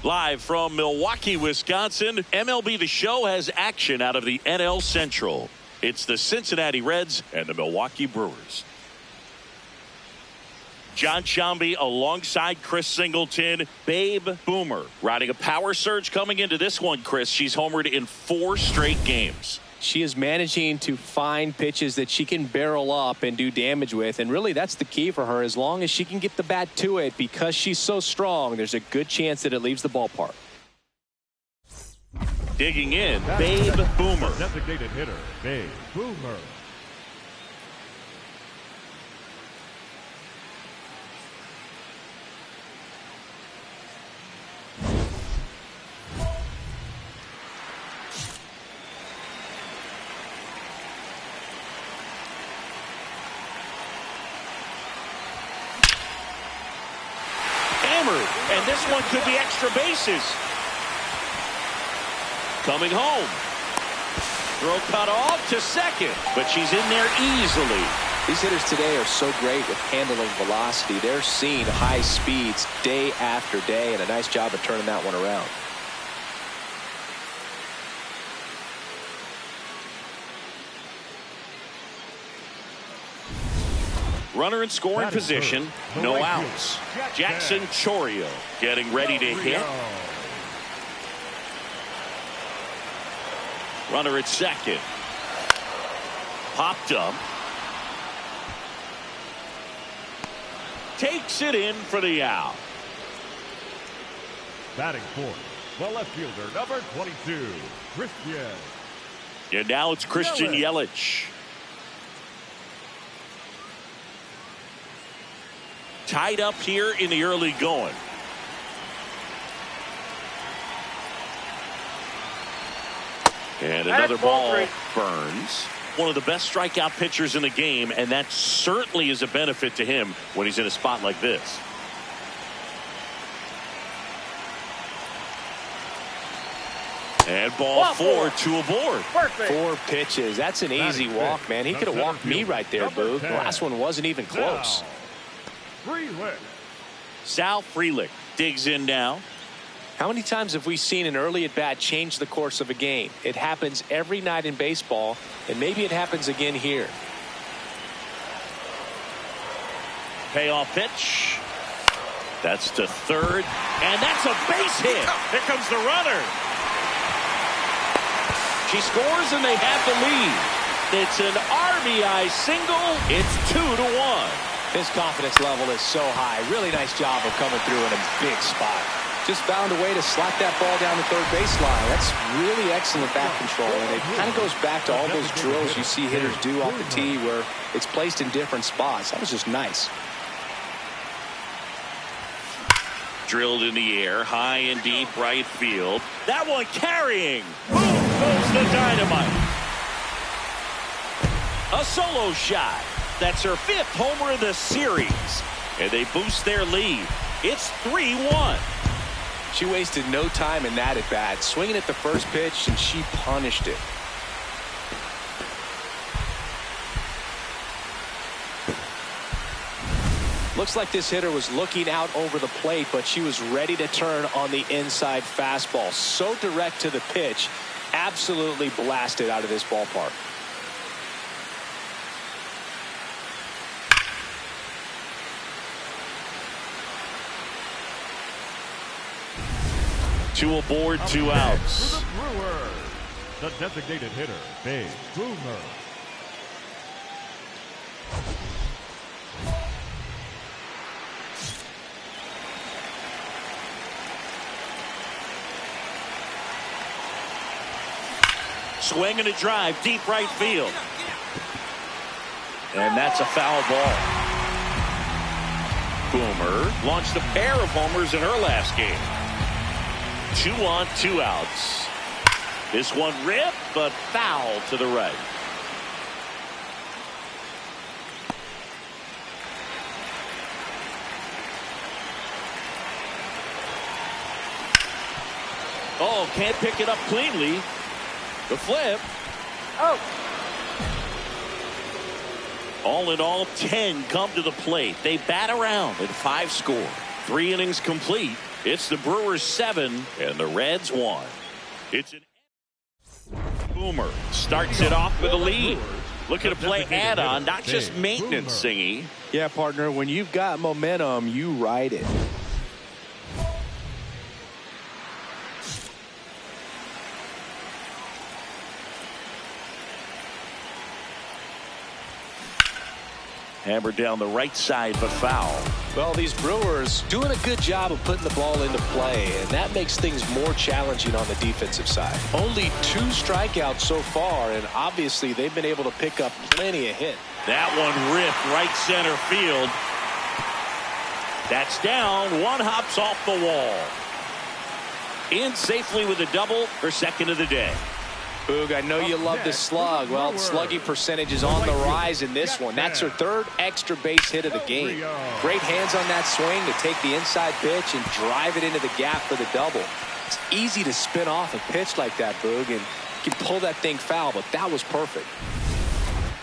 Live from Milwaukee, Wisconsin, MLB The Show has action out of the NL Central. It's the Cincinnati Reds and the Milwaukee Brewers. John Sciambi alongside Chris Singleton. Babe Boomer riding a power surge coming into this one, Chris. She's homered in 4 straight games. She is managing to find pitches that she can barrel up and do damage with, and really that's the key for her. As long as she can get the bat to it, because she's so strong, there's a good chance that it leaves the ballpark. Digging in, Babe Boomer. Designated hitter, Babe Boomer. And this one could be extra bases. Coming home. Throw cut off to second, but she's in there easily. These hitters today are so great with handling velocity. They're seeing high speeds day after day, and a nice job of turning that one around. Runner in scoring position, no outs. Jackson Chourio getting ready to hit. Runner at second. Popped up. Takes it in for the out. Batting fourth, the left fielder, number 22, Christian. And now it's Christian Yelich. Tied up here in the early going. And another ball burns. One of the best strikeout pitchers in the game, and that certainly is a benefit to him when he's in a spot like this. And ball 4, 2 aboard. Perfect. 4 pitches. That's an easy walk, man. He could have walked me right there, Boo. The last one wasn't even close. Sal Frelick digs in now. How many times have we seen an early at bat change the course of a game? It happens every night in baseball, and maybe it happens again here. Payoff pitch. That's to third, and that's a base hit. Here comes the runner. She scores, and they have the lead. It's an RBI single. It's 2-1. His confidence level is so high. Really nice job of coming through in a big spot. Just found a way to slap that ball down the third baseline. That's really excellent bat control, and it kind of goes back to all those drills you see hitters do off the tee where it's placed in different spots. That was just nice. Drilled in the air, high and deep right field. That one carrying. Boom goes the dynamite. A solo shot. That's her 5th homer of the series. And they boost their lead. It's 3-1. She wasted no time in that at bat. Swinging at the first pitch, and she punished it. Looks like this hitter was looking out over the plate, but she was ready to turn on the inside fastball. So direct to the pitch. Absolutely blasted out of this ballpark. Two aboard, 2 outs. For the Brewers, the designated hitter, Babe Boomer. Swing and a drive, deep right field. And that's a foul ball. Boomer launched a pair of homers in her last game. 2 on, 2 outs. This one ripped, but foul to the right. Oh, can't pick it up cleanly. The flip. Oh. All in all, 10 come to the plate. They bat around and 5 score. 3 innings complete. It's the Brewers 7 and the Reds 1. It's an Boomer starts it off with a lead. Looking to play add-on, not just maintenance, Singy. Yeah, partner, when you've got momentum, you ride it. Hammered down the right side, but foul. Well, these Brewers doing a good job of putting the ball into play, and that makes things more challenging on the defensive side. Only 2 strikeouts so far, and obviously they've been able to pick up plenty of hits. That one ripped right center field. That's down. One hops off the wall. In safely with a double for second of the day. Boog, I know you love this slug. Well, the slugging percentage is on the rise in this one. That's her 3rd extra base hit of the game. Great hands on that swing to take the inside pitch and drive it into the gap for the double. It's easy to spin off a pitch like that, Boog, and you can pull that thing foul, but that was perfect.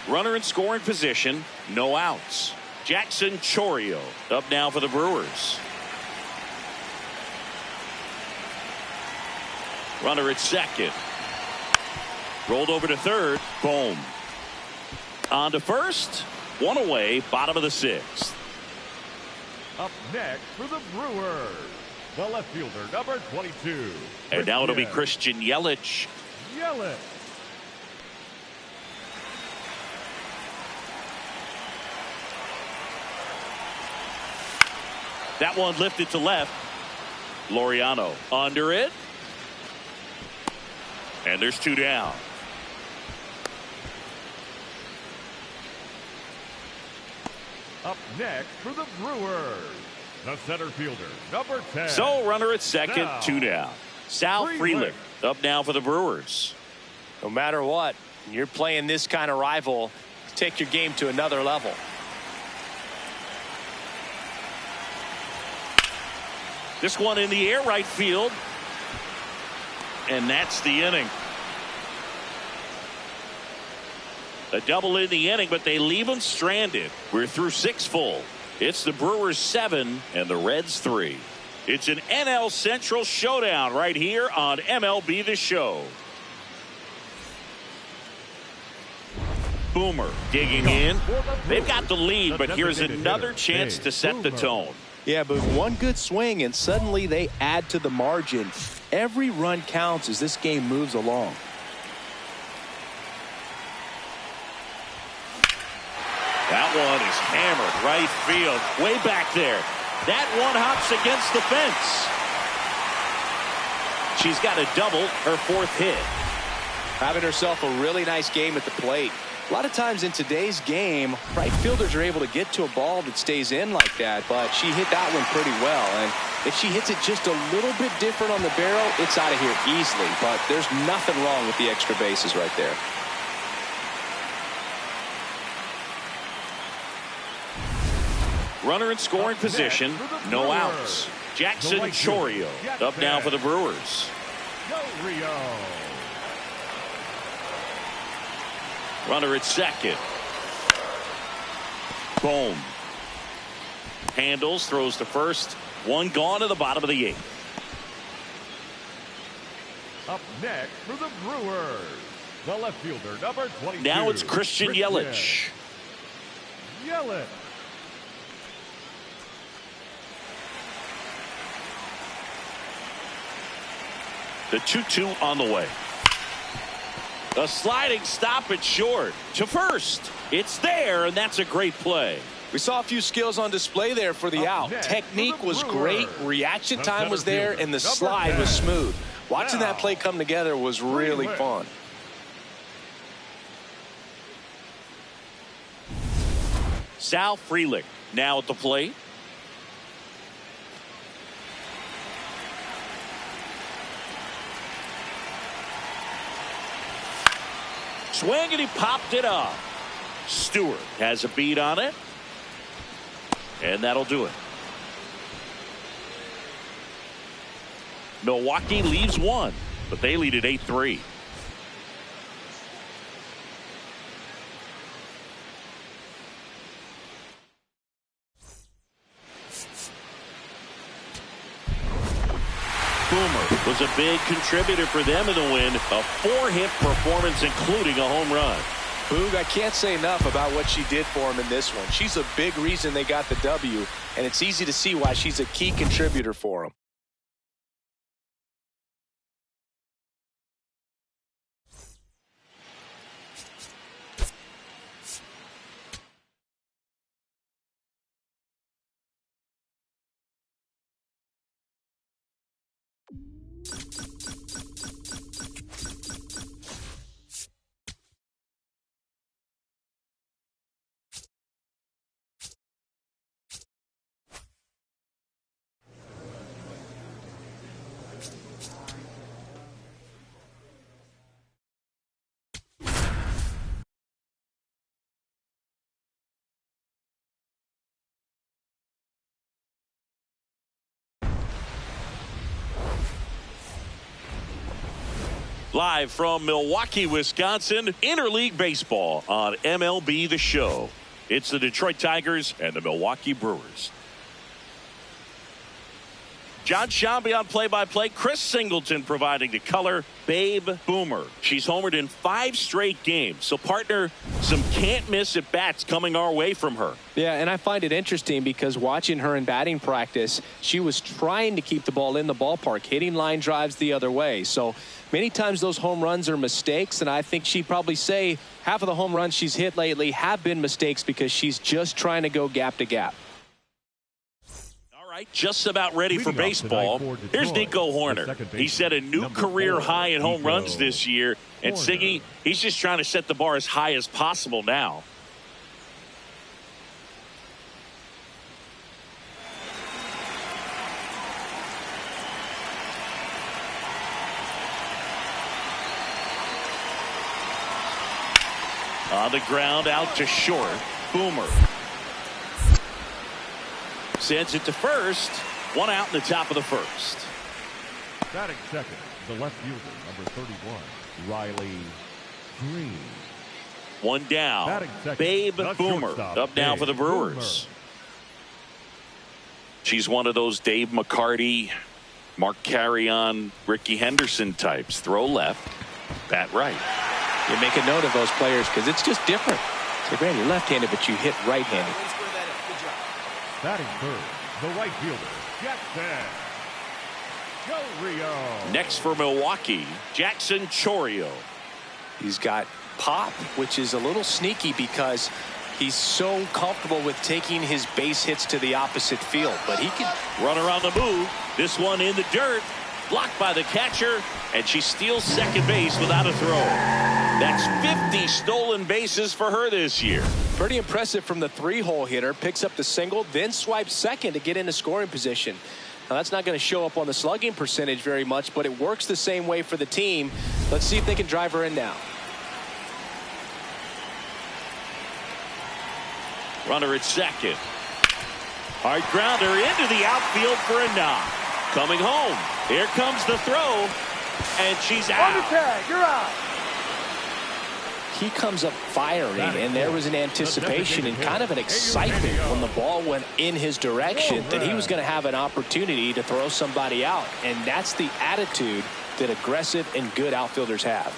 Runner in scoring position, no outs. Jackson Chourio up now for the Brewers. Runner at second. Rolled over to third. Boom. On to first. One away. Bottom of the 6th. Up next for the Brewers, the left fielder, number 22. And now it'll be Christian Yelich. Yelich. That one lifted to left. Laureano under it. And there's 2 down. Up next for the Brewers, the center fielder, number 10. So runner at second, 2 down. Sal Frelick up now for the Brewers. No matter what, you're playing this kind of rival, take your game to another level. This one in the air right field. And that's the inning. A double in the inning, but they leave them stranded. We're through 6 full. It's the Brewers 7 and the Reds 3. It's an NL Central showdown right here on MLB The Show. Boomer digging in. They've got the lead, but here's another chance to set the tone. Yeah, but one good swing and suddenly they add to the margin. Every run counts as this game moves along. That one is hammered right field, way back there. That one hops against the fence. She's got a double, her 4th hit. Having herself a really nice game at the plate. A lot of times in today's game, right fielders are able to get to a ball that stays in like that, but she hit that one pretty well. And if she hits it just a little bit different on the barrel, it's out of here easily. But there's nothing wrong with the extra bases right there. Runner in scoring position, no outs. Jackson Chourio up now for the Brewers. Runner at second. Boom. Handles, throws to first. One gone to the bottom of the 8th. Up next for the Brewers, the left fielder, number 22. Now it's Christian Yelich. Yelich. The 2-2 on the way. A sliding stop at short to first. It's there, and that's a great play. We saw a few skills on display there for the out. Technique was great, reaction time was there, and the slide was smooth. Watching that play come together was really fun. Sal Frelick now at the plate. Swing, and he popped it up. Stewart has a beat on it. And that'll do it. Milwaukee leaves 1, but they lead at 8-3. Boomer was a big contributor for them in the win. A 4-hit performance, including a home run. Boog, I can't say enough about what she did for him in this one. She's a big reason they got the W, and it's easy to see why she's a key contributor for them. Live from Milwaukee, Wisconsin, Interleague Baseball on MLB The Show. It's the Detroit Tigers and the Milwaukee Brewers. John Shambi on play-by-play. Chris Singleton providing the color. Babe Boomer. She's homered in 5 straight games. So, partner, some can't-miss at-bats coming our way from her. Yeah, and I find it interesting because watching her in batting practice, she was trying to keep the ball in the ballpark, hitting line drives the other way. So, many times those home runs are mistakes, and I think she'd probably say half of the home runs she's hit lately have been mistakes because she's just trying to go gap to gap. Just about ready for baseball. Here's Nico Horner. He set a new career high in home runs this year. And Siggy, he's just trying to set the bar as high as possible now. On the ground, out to short. Boomer sends it to first. 1 out in the top of the first. Batting second, the left fielder, number 31, Riley Green. 1 down. Babe Boomer up now for the Brewers. She's one of those Dave McCarty, Mark Carrion, Ricky Henderson types. Throw left, bat right. You make a note of those players because it's just different. So, Brand, you're left-handed, but you hit right-handed. Batting third, the right fielder, Jackson Chorio. Next for Milwaukee, Jackson Chorio. He's got pop, which is a little sneaky because he's so comfortable with taking his base hits to the opposite field. But he can run around the move. This one in the dirt. Blocked by the catcher, and she steals second base without a throw. That's 50 stolen bases for her this year. Pretty impressive from the 3-hole hitter. Picks up the single, then swipes second to get into scoring position. Now, that's not going to show up on the slugging percentage very much, but it works the same way for the team. Let's see if they can drive her in now. Runner at second. Hard grounder into the outfield for a knock. Coming home. Here comes the throw, and she's out. On the tag, you're out. He comes up firing, and there was an anticipation and kind of an excitement when the ball went in his direction that he was going to have an opportunity to throw somebody out, and that's the attitude that aggressive and good outfielders have.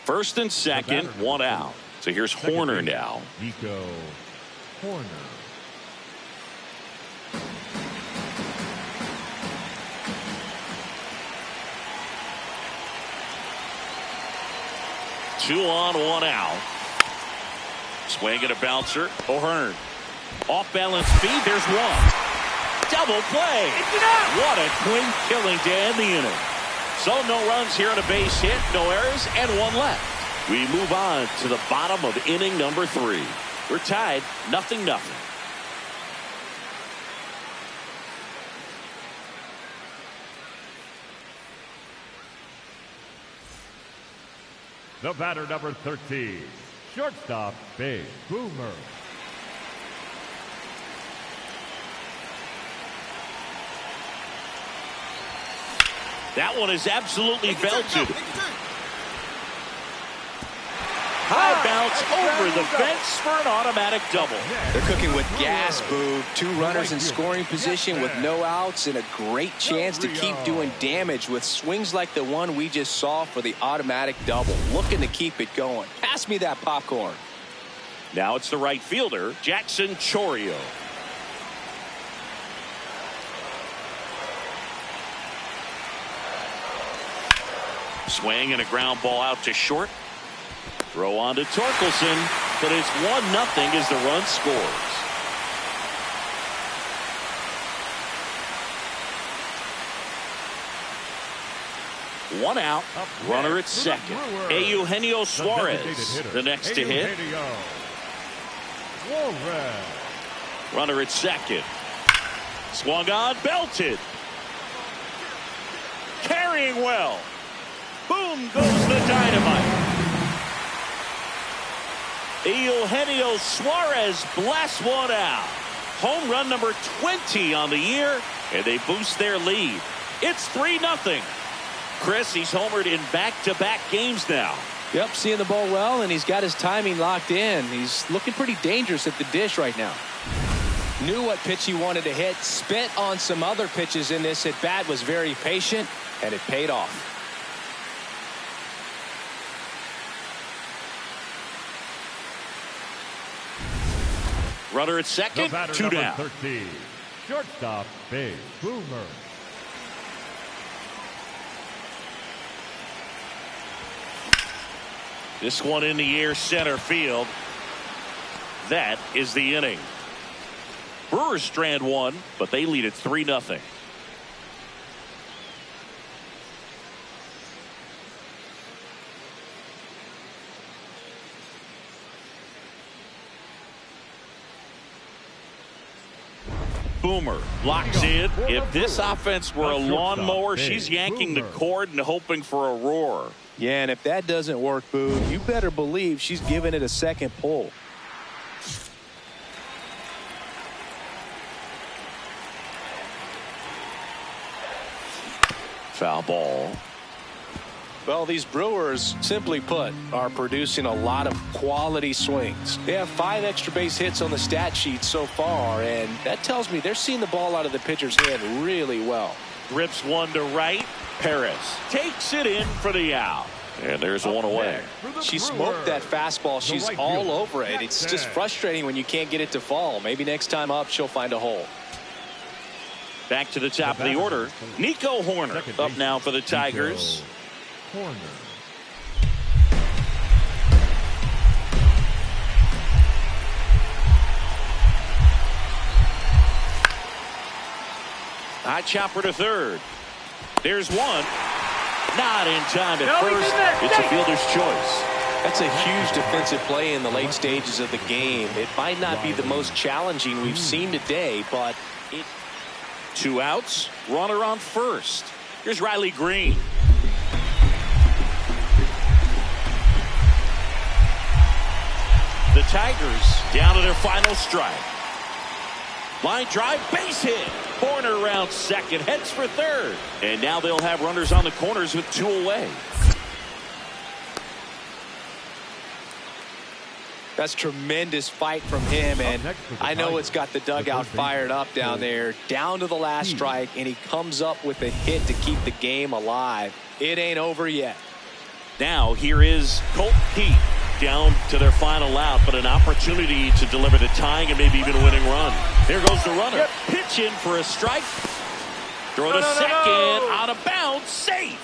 First and second, 1 out. So here's Horner now. Nico Horner. Two on, 1 out. Swing and a bouncer. O'Hearn. Off balance speed. There's one. Double play. What a clean killing to end the inning. So no runs here on a base hit, no errors, and 1 left. We move on to the bottom of inning number 3. We're tied 0-0. The batter, number 13, shortstop, Babe Boomer. That one is absolutely belted. high bounce over the fence for an automatic double. They're cooking with gas, Boog. 2 runners in scoring position with no outs and a great chance to keep doing damage with swings like the one we just saw for the automatic double. Looking to keep it going. Pass me that popcorn. Now it's the right fielder, Jackson Chourio. Swing and a ground ball out to short. Throw on to Torkelson, but it's 1-0 as the run scores. One out, runner at second. Eugenio Suarez, the next to hit. Runner at second. Swung on, belted. Carrying well. Boom goes the dynamite. Eugenio Suarez blasts one out. Home run number 20 on the year, and they boost their lead. It's 3-0. Chris, he's homered in back-to-back games now. Yep, seeing the ball well, and he's got his timing locked in. He's looking pretty dangerous at the dish right now. Knew what pitch he wanted to hit. Spit on some other pitches in this at bat. Was very patient, and it paid off. Runner at second, 2 down. 13, shortstop, base, Boomer. This one in the air, center field. That is the inning. Brewers strand one, but they lead it 3-0. Boomer locks in. If this offense were a lawnmower, she's yanking the cord and hoping for a roar. Yeah, and if that doesn't work, Boog, you better believe she's giving it a second pull. Foul ball. Well, these Brewers, simply put, are producing a lot of quality swings. They have 5 extra base hits on the stat sheet so far, and that tells me they're seeing the ball out of the pitcher's hand really well. Rips one to right. Perez takes it in for the out. And there's one away. She smoked that fastball. She's all over it. It's just frustrating when you can't get it to fall. Maybe next time up, she'll find a hole. Back to the top of the order. Nico Horner up now for the Tigers. High chopper to third. There's one. Not in time at first. It's a fielder's choice. That's a huge defensive play in the late stages of the game. It might not be the most challenging we've seen today, but it... 2 outs. Runner on first. Here's Riley Green. The Tigers down to their final strike. Line drive, base hit. Horner around second, heads for third. And now they'll have runners on the corners with 2 away. That's tremendous fight from him, and I know it's got the dugout fired up down there. Down to the last strike, and he comes up with a hit to keep the game alive. It ain't over yet. Now here is Colt Pete down to their final out, but an opportunity to deliver the tying and maybe even a winning run. There goes the runner. Pitch in for a strike. Throw to second. Out of bounds. Safe.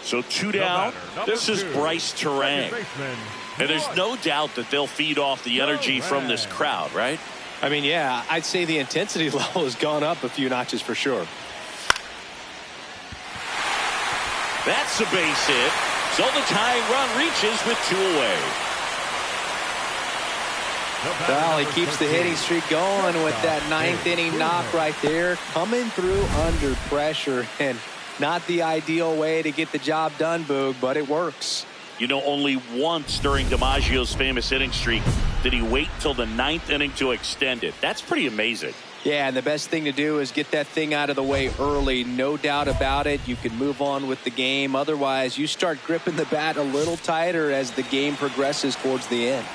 So 2 down. This is Bryce Terang. And there's no doubt that they'll feed off the energy from this crowd, right? I mean, yeah, I'd say the intensity level has gone up a few notches for sure. That's a base hit. So the tying run reaches with 2 away. Well, he keeps the hitting streak going with that 9th inning knock right there. Coming through under pressure, and not the ideal way to get the job done, Boog, but it works. You know, only once during DiMaggio's famous hitting streak did he wait till the 9th inning to extend it. That's pretty amazing. Yeah, and the best thing to do is get that thing out of the way early. No doubt about it. You can move on with the game. Otherwise, you start gripping the bat a little tighter as the game progresses towards the end.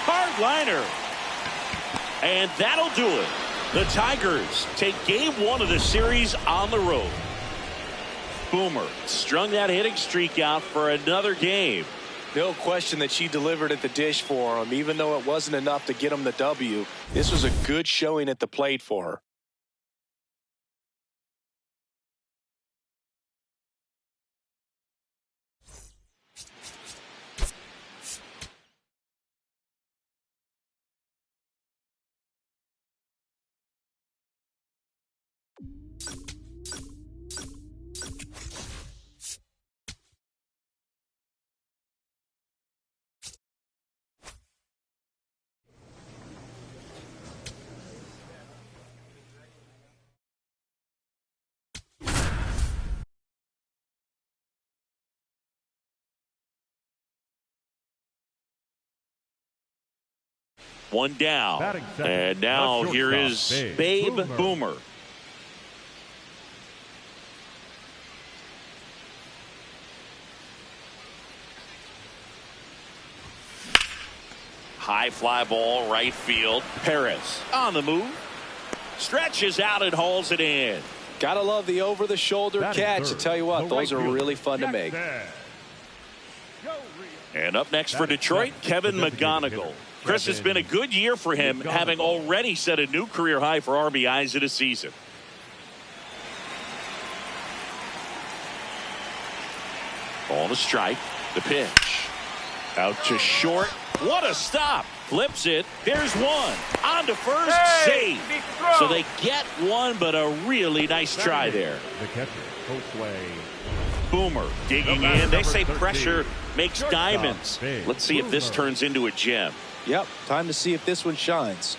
Hard liner. And that'll do it. The Tigers take game 1 of the series on the road. Boomer strung that hitting streak out for another game. No question that she delivered at the dish for him, even though it wasn't enough to get him the W. This was a good showing at the plate for her. One down. And now here is Babe Boomer. High fly ball, right field. Perez on the move. Stretches out and hauls it in. Gotta love the over-the-shoulder catch. I tell you what, those are really fun to make. And up next for Detroit, Kevin McGonigal. Chris, has been a good year for him, having already set a new career high for RBIs in a season. On the strike, the pitch. Out to short. What a stop. Flips it. There's one. On to first. Save. So they get one, but a really nice try there. The catcher, Josue. Boomer digging in. They say pressure makes diamonds. Let's see if this turns into a gem. Yep, time to see if this one shines.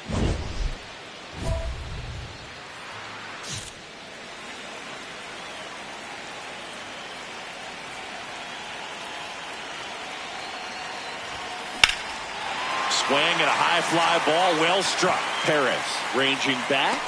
Swing and a high fly ball, well struck. Perez ranging back,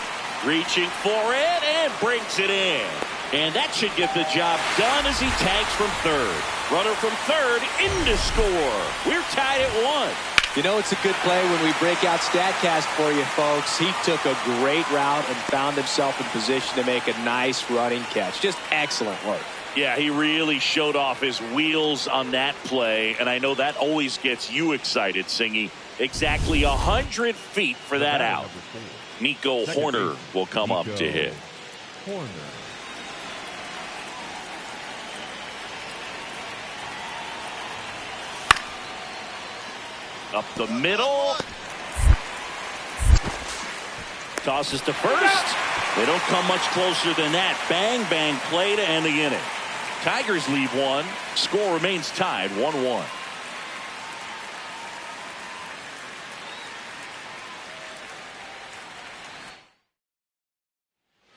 reaching for it, and brings it in. And that should get the job done as he tags from third. Runner from third into score. We're tied at 1. You know, it's a good play when we break out StatCast for you, folks. He took a great route and found himself in position to make a nice running catch. Just excellent work. Yeah, he really showed off his wheels on that play, and I know that always gets you excited, Singy. Exactly 100 feet for that out. Nico Horner will come up to hit. Horner. Up the middle. Tosses to first. They don't come much closer than that. Bang, bang play to end the inning. Tigers leave 1. Score remains tied 1-1.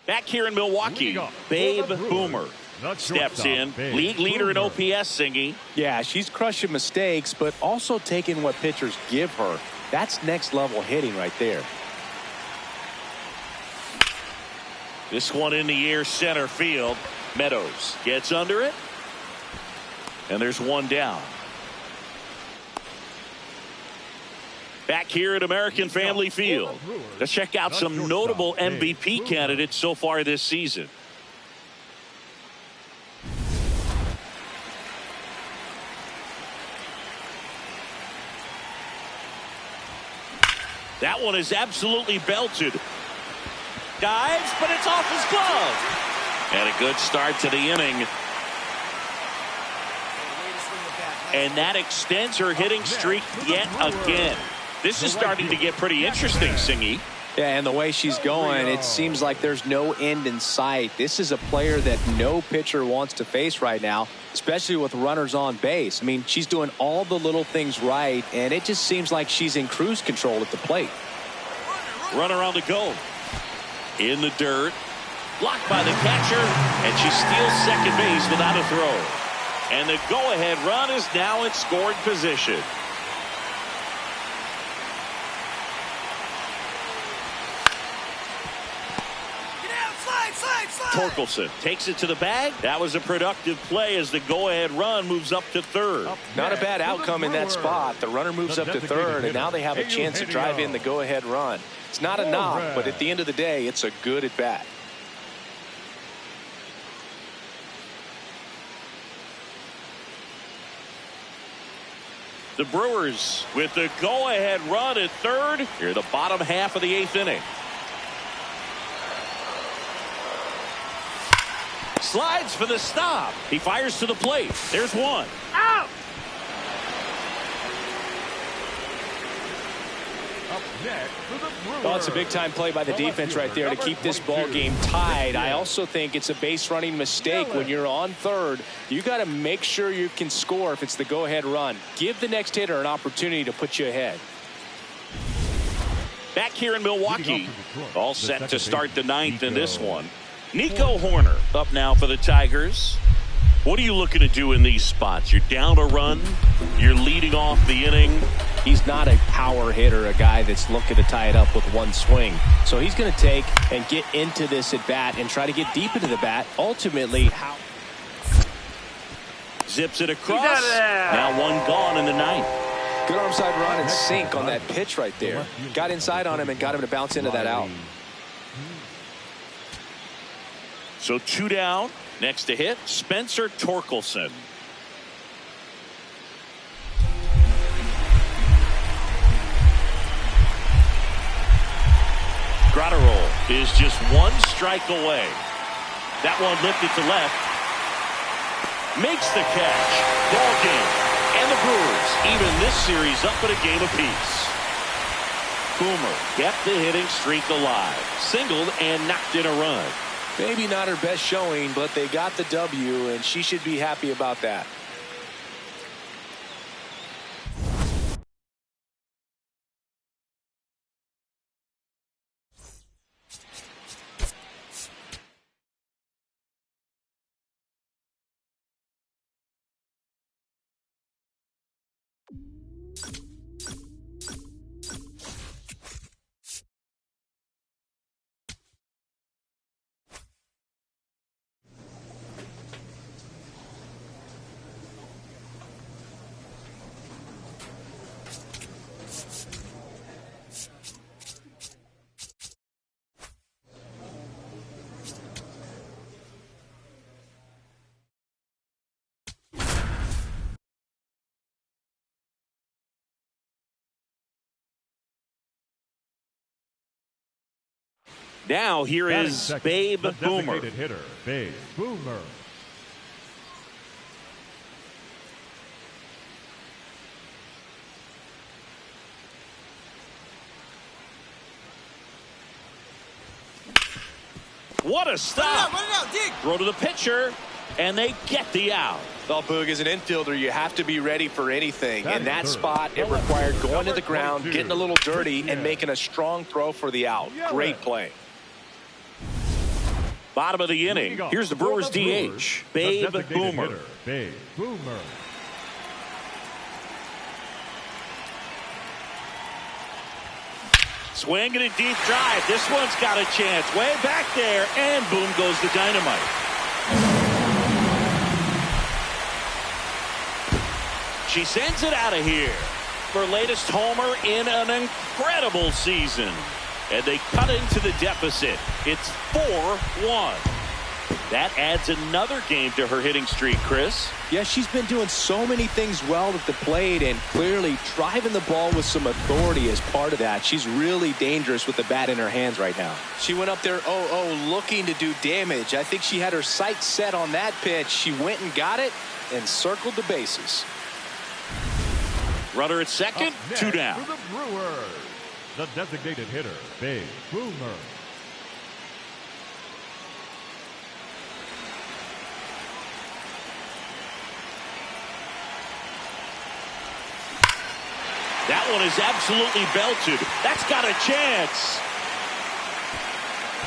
Back here in Milwaukee, Babe Boomer steps in. League leader in OPS, Singy. Yeah, she's crushing mistakes, but also taking what pitchers give her. That's next level hitting right there. This one in the air, center field. Meadows gets under it. And there's one down. Back here at American Family Field. Let's check out some notable MVP candidates so far this season. That one is absolutely belted. Dives, but it's off his glove. And a good start to the inning. And that extends her hitting streak yet again. This is starting to get pretty interesting, Singy. Yeah, and the way she's going, it seems like there's no end in sight. This is a player that no pitcher wants to face right now, especially with runners on base. I mean, she's doing all the little things right, and it just seems like she's in cruise control at the plate. Runner on the go. In the dirt. Blocked by the catcher, and she steals second base without a throw. And the go-ahead run is now in scoring position. Torkelson takes it to the bag. That was a productive play as the go-ahead run moves up to third. Not a bad outcome in that spot. The runner moves up to third, and now they have a chance to drive in the go-ahead run. It's not a knock, but at the end of the day, it's a good at-bat. The Brewers with the go-ahead run at third. Here, the bottom half of the 8th inning. Slides for the stop. He fires to the plate. There's one. Out! Up next for the Brewers. Well, it's a big-time play by the defense right there to keep this ball game tied. I also think it's a base-running mistake. When you're on third, you got to make sure you can score if it's the go-ahead run. Give the next hitter an opportunity to put you ahead. Back here in Milwaukee, all set to start the 9th in this one. Nico Horner up now for the Tigers. What are you looking to do in these spots? You're down a run. You're leading off the inning. He's not a power hitter, a guy that's looking to tie it up with one swing. So he's going to take and get into this at bat and try to get deep into the bat. Ultimately, zips it across. Now one gone in the 9th. Good arm side run and sink on that pitch right there. Got inside on him and got him to bounce into that out. So 2 down. Next to hit, Spencer Torkelson. Gratterol is just 1 strike away. That one lifted to left. Makes the catch. Ball game. And the Brewers even this series up at a game apiece. Boomer kept the hitting streak alive. Singled and knocked in a run. Maybe not her best showing, but they got the W, and she should be happy about that. Now here is Babe Boomer. Hitter, Babe Boomer. What a stop. Run it out, dig. Throw to the pitcher, and they get the out. Well, Boog, as an infielder, you have to be ready for anything. In that spot, it required going to the ground, getting a little dirty, and making a strong throw for the out. Great play. Bottom of the inning. Here's the Brewers DH, Babe Boomer. Babe Boomer. Swing and a deep drive. This one's got a chance. Way back there, and boom goes the dynamite. She sends it out of here. Her latest homer in an incredible season. And they cut into the deficit. It's 4-1. That adds another game to her hitting streak, Chris. Yeah, she's been doing so many things well at the plate and clearly driving the ball with some authority as part of that. She's really dangerous with the bat in her hands right now. She went up there 0-0 looking to do damage. I think she had her sights set on that pitch. She went and got it and circled the bases. Runner at second, 2 down. For the Brewers, the designated hitter, Babe Boomer. That one is absolutely belted. That's got a chance.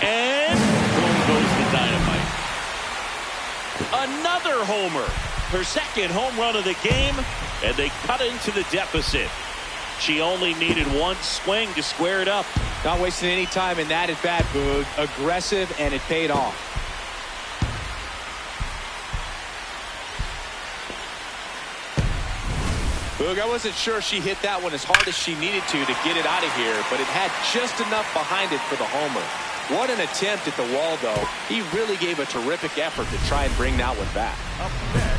And boom goes the dynamite. Another homer. her second home run of the game, and they cut into the deficit. She only needed one swing to square it up. Not wasting any time in that at bat, Boog. Aggressive, and it paid off. Boog, I wasn't sure she hit that one as hard as she needed to get it out of here, but it had just enough behind it for the homer. What an attempt at the wall, though. He really gave a terrific effort to try and bring that one back.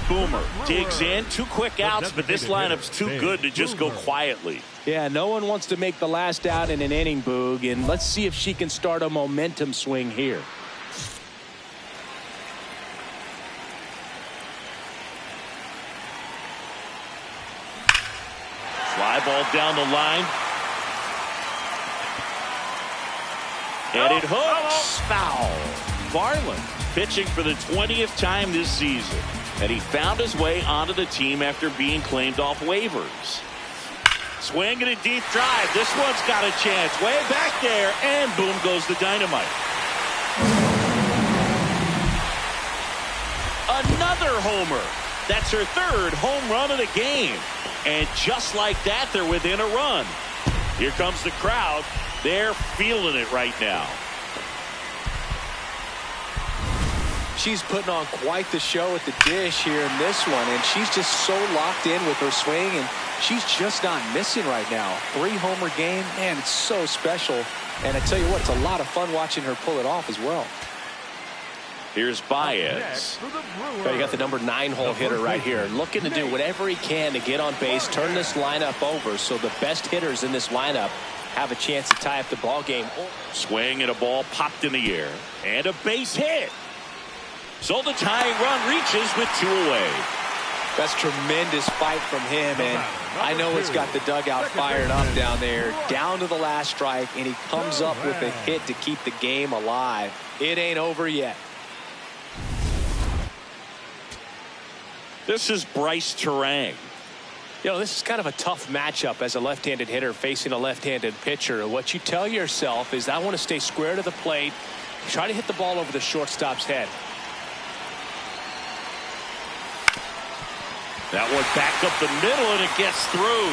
Boomer digs in. 2 quick outs, but this lineup's too good to just go quietly. Yeah, no one wants to make the last out in an inning, Boog, and let's see if she can start a momentum swing here. Fly ball down the line. And it hooks. Foul. Varland pitching for the 20th time this season. And he found his way onto the team after being claimed off waivers. Swing and a deep drive. This one's got a chance. Way back there. And boom goes the dynamite. Another homer. That's her third home run of the game. And just like that, they're within a run. Here comes the crowd. They're feeling it right now. She's putting on quite the show at the dish here in this one, and she's just so locked in with her swing, and she's just not missing right now. 3-homer game, man, it's so special. And I tell you what, it's a lot of fun watching her pull it off as well. Here's Baez. You got the number 9 hole hitter right here, looking to do whatever he can to get on base, turn this lineup over so the best hitters in this lineup have a chance to tie up the ball game. Swing and a ball popped in the air, and a base hit. So the tying run reaches with 2 away. That's tremendous fight from him, and I know it's got the dugout fired up down there, down to the last strike, and he comes up with a hit to keep the game alive. It ain't over yet. This is Bryce Terang. You know, this is kind of a tough matchup as a left-handed hitter facing a left-handed pitcher. What you tell yourself is, I want to stay square to the plate, try to hit the ball over the shortstop's head. That one back up the middle, and it gets through.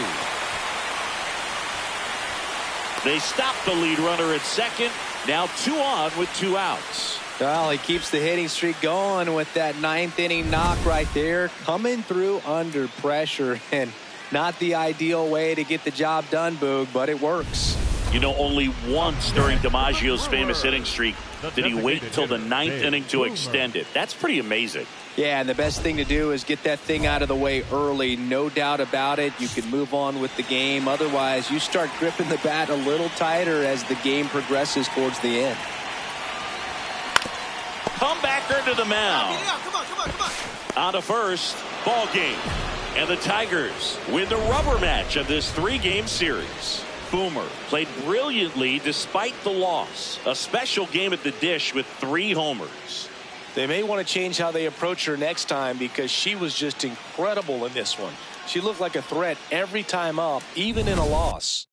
They stop the lead runner at second. Now 2 on with 2 outs. Well, he keeps the hitting streak going with that 9th inning knock right there, coming through under pressure, and not the ideal way to get the job done, Boog, but it works. You know, only once during DiMaggio's famous hitting streak did he wait till the 9th inning to extend it. That's pretty amazing. Yeah, and the best thing to do is get that thing out of the way early. No doubt about it. You can move on with the game. Otherwise, you start gripping the bat a little tighter as the game progresses towards the end. Comebacker to the mound. On to first. Ball game. And the Tigers win the rubber match of this 3-game series. Boomer played brilliantly despite the loss. A special game at the dish with 3 homers. They may want to change how they approach her next time, because she was just incredible in this one. She looked like a threat every time up, even in a loss.